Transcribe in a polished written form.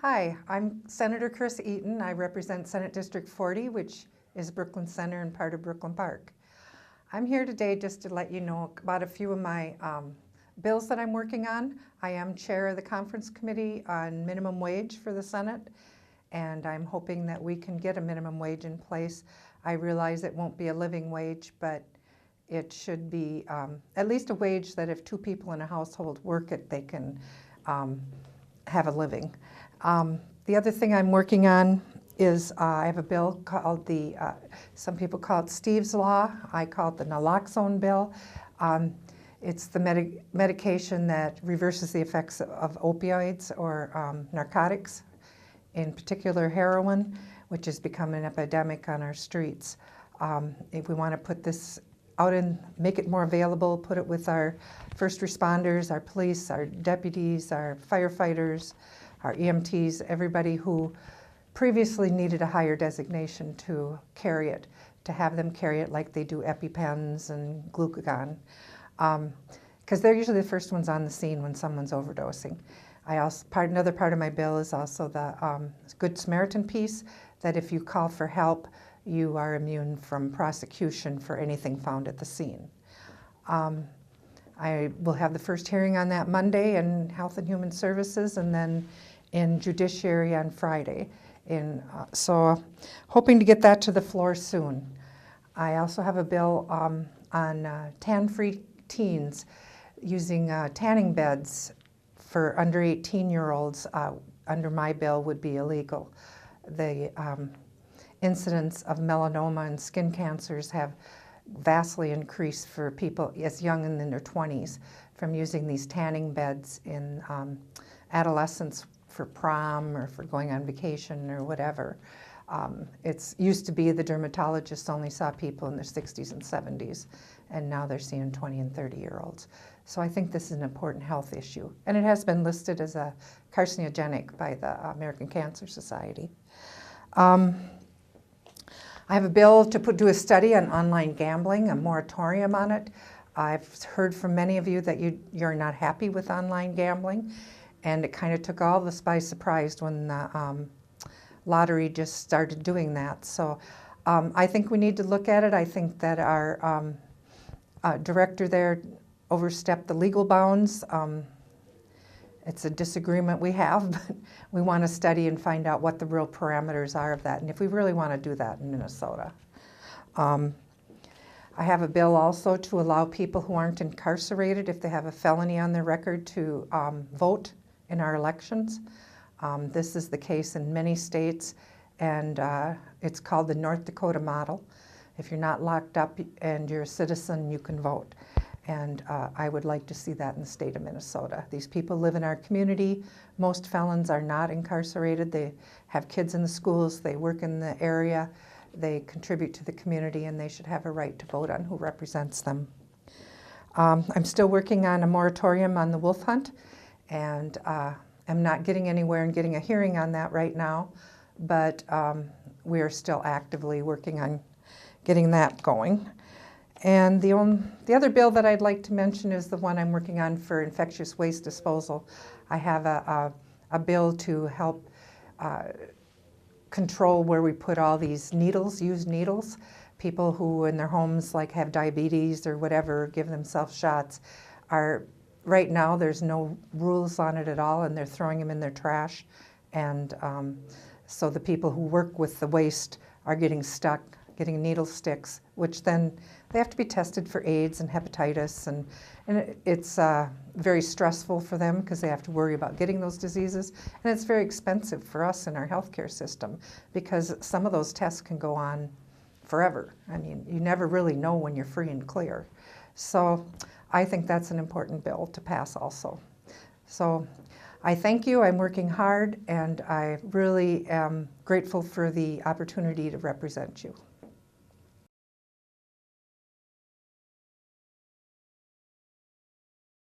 Hi, I'm Senator Chris Eaton. I represent Senate District 40, which is Brooklyn Center and part of Brooklyn Park. I'm here today just to let you know about a few of my bills that I'm working on. I am chair of the conference committee on minimum wage for the Senate, and I'm hoping that we can get a minimum wage in place. I realize it won't be a living wage, but it should be at least a wage that if two people in a household work it, they can have a living. The other thing I'm working on is I have a bill called some people call it Steve's Law. I call it the naloxone bill. It's the medication that reverses the effects of opioids or narcotics, in particular heroin, which has become an epidemic on our streets. If we want to put this out and make it more available, put it with our first responders, our police, our deputies, our firefighters, our EMTs, everybody who previously needed a higher designation to carry it, to have them carry it like they do EpiPens and glucagon, because they're usually the first ones on the scene when someone's overdosing. Another part of my bill is also the Good Samaritan piece, that if you call for help, you are immune from prosecution for anything found at the scene. I will have the first hearing on that Monday in Health and Human Services, and then in Judiciary on Friday. So hoping to get that to the floor soon. I also have a bill on tan-free teens, using tanning beds for under 18-year-olds under my bill would be illegal. The incidence of melanoma and skin cancers have vastly increased for people as young as in their 20s from using these tanning beds in adolescence for prom or for going on vacation or whatever. It used to be the dermatologists only saw people in their 60s and 70s, and now they're seeing 20 and 30-year-olds. So I think this is an important health issue, and it has been listed as a carcinogenic by the American Cancer Society. I have a bill to do a study on online gambling, a moratorium on it. I've heard from many of you that you're not happy with online gambling, and it kind of took all of us by surprise when the lottery just started doing that. So I think we need to look at it. I think that our director there overstepped the legal bounds. It's a disagreement we have, but we want to study and find out what the real parameters are of that, and if we really want to do that in Minnesota. I have a bill also to allow people who aren't incarcerated, if they have a felony on their record, to vote in our elections. This is the case in many states, and it's called the North Dakota model. If you're not locked up and you're a citizen, you can vote. And I would like to see that in the state of Minnesota. These people live in our community. Most felons are not incarcerated. They have kids in the schools. They work in the area. They contribute to the community, and they should have a right to vote on who represents them. I'm still working on a moratorium on the wolf hunt, and I'm not getting anywhere and getting a hearing on that right now, but we are still actively working on getting that going. And the other bill that I'd like to mention is the one I'm working on for infectious waste disposal. I have a bill to help control where we put all these needles, used needles. People who in their homes like have diabetes or whatever, give themselves shots, right now there's no rules on it at all, and they're throwing them in their trash. And so the people who work with the waste are getting stuck, getting needle sticks, which then they have to be tested for AIDS and hepatitis, and it's very stressful for them because they have to worry about getting those diseases, and it's very expensive for us in our healthcare system because some of those tests can go on forever. I mean, you never really know when you're free and clear. So I think that's an important bill to pass also. So I thank you. I'm working hard, and I really am grateful for the opportunity to represent you.